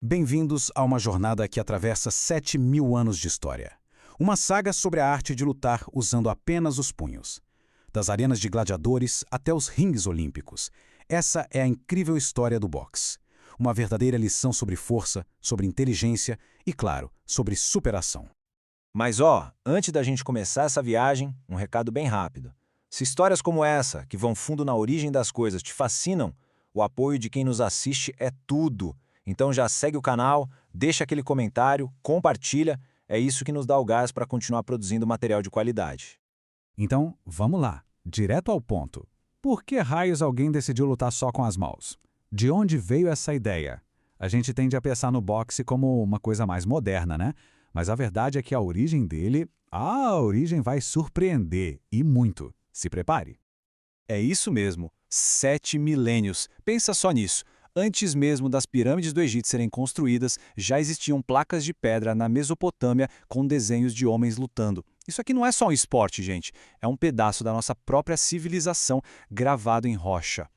Bem-vindos a uma jornada que atravessa 7.000 anos de história. Uma saga sobre a arte de lutar usando apenas os punhos. Das arenas de gladiadores até os ringues olímpicos. Essa é a incrível história do boxe. Uma verdadeira lição sobre força, sobre inteligência e, claro, sobre superação. Mas antes da gente começar essa viagem, um recado bem rápido. Se histórias como essa, que vão fundo na origem das coisas, te fascinam, o apoio de quem nos assiste é tudo. Então já segue o canal, deixa aquele comentário, compartilha, é isso que nos dá o gás para continuar produzindo material de qualidade. Então, vamos lá, direto ao ponto. Por que raios alguém decidiu lutar só com as mãos? De onde veio essa ideia? A gente tende a pensar no boxe como uma coisa mais moderna, né? Mas a verdade é que a origem dele, a origem vai surpreender, e muito. Se prepare. É isso mesmo, 7 milênios. Pensa só nisso. Antes mesmo das pirâmides do Egito serem construídas, já existiam placas de pedra na Mesopotâmia com desenhos de homens lutando. Isso aqui não é só um esporte, gente. É um pedaço da nossa própria civilização gravado em rocha.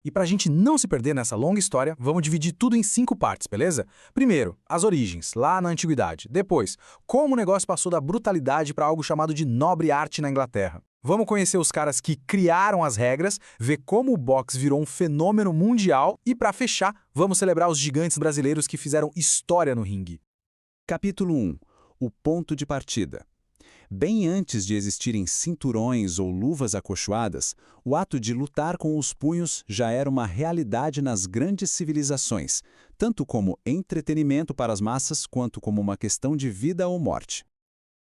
E para a gente não se perder nessa longa história, vamos dividir tudo em 5 partes, beleza? Primeiro, as origens, lá na Antiguidade. Depois, como o negócio passou da brutalidade para algo chamado de nobre arte na Inglaterra. Vamos conhecer os caras que criaram as regras, ver como o boxe virou um fenômeno mundial e, para fechar, vamos celebrar os gigantes brasileiros que fizeram história no ringue. Capítulo 1. O ponto de partida. Bem antes de existirem cinturões ou luvas acolchoadas, o ato de lutar com os punhos já era uma realidade nas grandes civilizações, tanto como entretenimento para as massas quanto como uma questão de vida ou morte.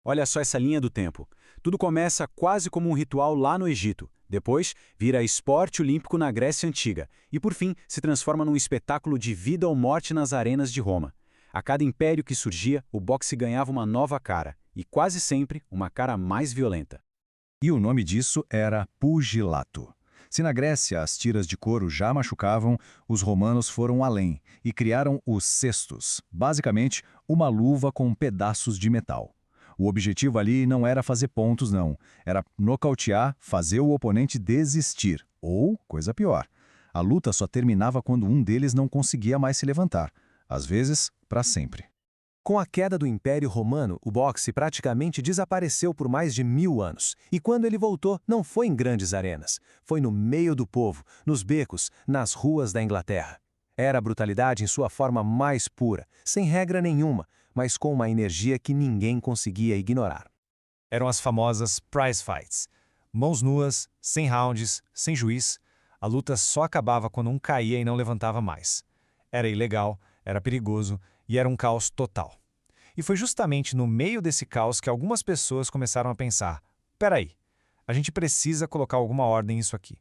Olha só essa linha do tempo. Tudo começa quase como um ritual lá no Egito. Depois, vira esporte olímpico na Grécia Antiga. E, por fim, se transforma num espetáculo de vida ou morte nas arenas de Roma. A cada império que surgia, o boxe ganhava uma nova cara. E quase sempre, uma cara mais violenta. E o nome disso era pugilato. Se na Grécia as tiras de couro já machucavam, os romanos foram além e criaram os cestos, basicamente uma luva com pedaços de metal. O objetivo ali não era fazer pontos, não. Era nocautear, fazer o oponente desistir. Ou, coisa pior, a luta só terminava quando um deles não conseguia mais se levantar. Às vezes, para sempre. Com a queda do Império Romano, o boxe praticamente desapareceu por mais de 1000 anos. E quando ele voltou, não foi em grandes arenas. Foi no meio do povo, nos becos, nas ruas da Inglaterra. Era a brutalidade em sua forma mais pura, sem regra nenhuma, mas com uma energia que ninguém conseguia ignorar. Eram as famosas prize fights. Mãos nuas, sem rounds, sem juiz. A luta só acabava quando um caía e não levantava mais. Era ilegal, era perigoso e era um caos total. E foi justamente no meio desse caos que algumas pessoas começaram a pensar: peraí, a gente precisa colocar alguma ordem nisso aqui.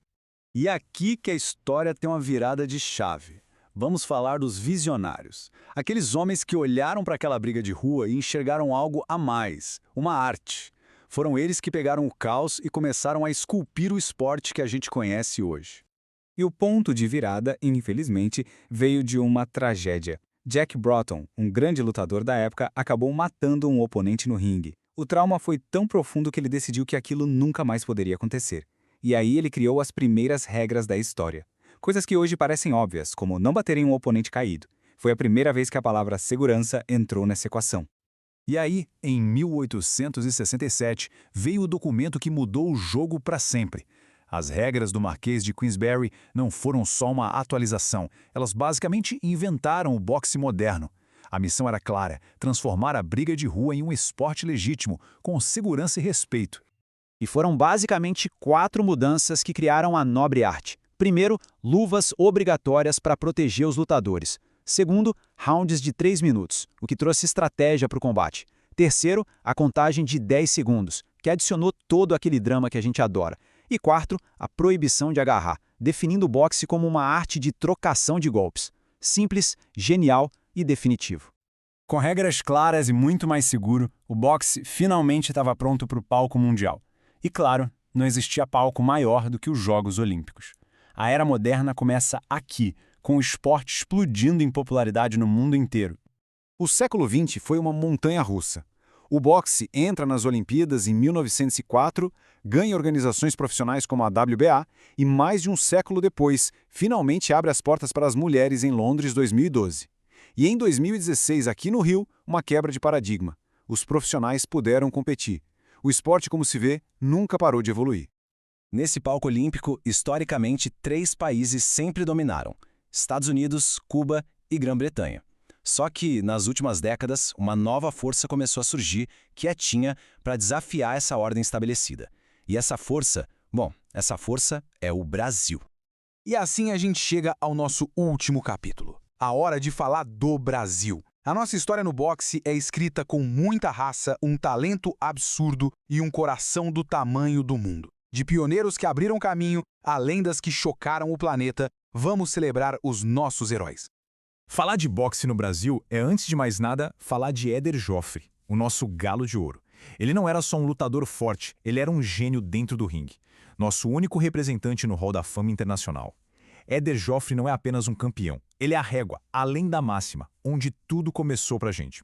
E aqui que a história tem uma virada de chave. Vamos falar dos visionários. Aqueles homens que olharam para aquela briga de rua e enxergaram algo a mais, uma arte. Foram eles que pegaram o caos e começaram a esculpir o esporte que a gente conhece hoje. E o ponto de virada, infelizmente, veio de uma tragédia. Jack Broughton, um grande lutador da época, acabou matando um oponente no ringue. O trauma foi tão profundo que ele decidiu que aquilo nunca mais poderia acontecer. E aí ele criou as primeiras regras da história. Coisas que hoje parecem óbvias, como não bater em um oponente caído. Foi a primeira vez que a palavra segurança entrou nessa equação. E aí, em 1867, veio o documento que mudou o jogo para sempre. As regras do Marquês de Queensberry não foram só uma atualização, elas basicamente inventaram o boxe moderno. A missão era clara: transformar a briga de rua em um esporte legítimo, com segurança e respeito. E foram basicamente 4 mudanças que criaram a nobre arte. Primeiro, luvas obrigatórias para proteger os lutadores. Segundo, rounds de 3 minutos, o que trouxe estratégia para o combate. Terceiro, a contagem de 10 segundos, que adicionou todo aquele drama que a gente adora. E quarto, a proibição de agarrar, definindo o boxe como uma arte de trocação de golpes. Simples, genial e definitivo. Com regras claras e muito mais seguro, o boxe finalmente estava pronto para o palco mundial. E claro, não existia palco maior do que os Jogos Olímpicos. A era moderna começa aqui, com o esporte explodindo em popularidade no mundo inteiro. O século XX foi uma montanha-russa. O boxe entra nas Olimpíadas em 1904, ganha organizações profissionais como a WBA e, mais de um século depois, finalmente abre as portas para as mulheres em Londres 2012. E em 2016, aqui no Rio, uma quebra de paradigma. Os profissionais puderam competir. O esporte, como se vê, nunca parou de evoluir. Nesse palco olímpico, historicamente, 3 países sempre dominaram: Estados Unidos, Cuba e Grã-Bretanha. Só que, nas últimas décadas, uma nova força começou a surgir, quietinha, para desafiar essa ordem estabelecida. E essa força é o Brasil. E assim a gente chega ao nosso último capítulo. A hora de falar do Brasil. A nossa história no boxe é escrita com muita raça, um talento absurdo e um coração do tamanho do mundo. De pioneiros que abriram caminho a lendas que chocaram o planeta, vamos celebrar os nossos heróis. Falar de boxe no Brasil é, antes de mais nada, falar de Éder Joffre, o nosso galo de ouro. Ele não era só um lutador forte, ele era um gênio dentro do ringue. Nosso único representante no Hall da Fama Internacional. Éder Joffre não é apenas um campeão, ele é a régua, além da máxima, onde tudo começou pra gente.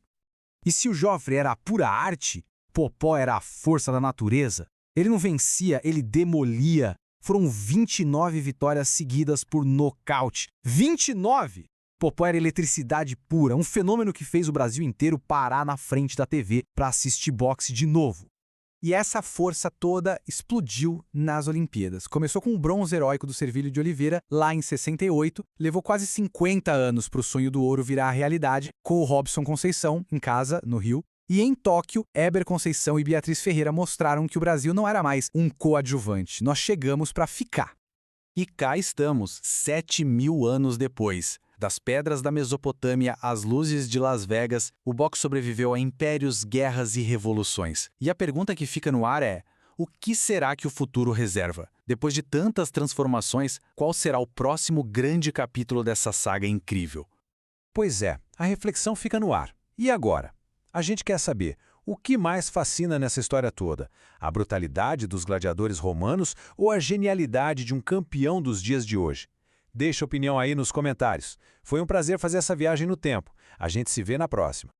E se o Joffre era a pura arte, Popó era a força da natureza. Ele não vencia, ele demolia. Foram 29 vitórias seguidas por nocaute. 29! Popó era eletricidade pura, um fenômeno que fez o Brasil inteiro parar na frente da TV para assistir boxe de novo. E essa força toda explodiu nas Olimpíadas. Começou com o bronze heróico do Servilho de Oliveira, lá em 68, levou quase 50 anos para o sonho do ouro virar realidade, com o Robson Conceição, em casa, no Rio. E em Tóquio, Éber Conceição e Beatriz Ferreira mostraram que o Brasil não era mais um coadjuvante. Nós chegamos para ficar. E cá estamos, 7.000 anos depois. Das pedras da Mesopotâmia às luzes de Las Vegas, o boxe sobreviveu a impérios, guerras e revoluções. E a pergunta que fica no ar é: o que será que o futuro reserva? Depois de tantas transformações, qual será o próximo grande capítulo dessa saga incrível? Pois é, a reflexão fica no ar. E agora? A gente quer saber, o que mais fascina nessa história toda? A brutalidade dos gladiadores romanos ou a genialidade de um campeão dos dias de hoje? Deixa a opinião aí nos comentários. Foi um prazer fazer essa viagem no tempo. A gente se vê na próxima.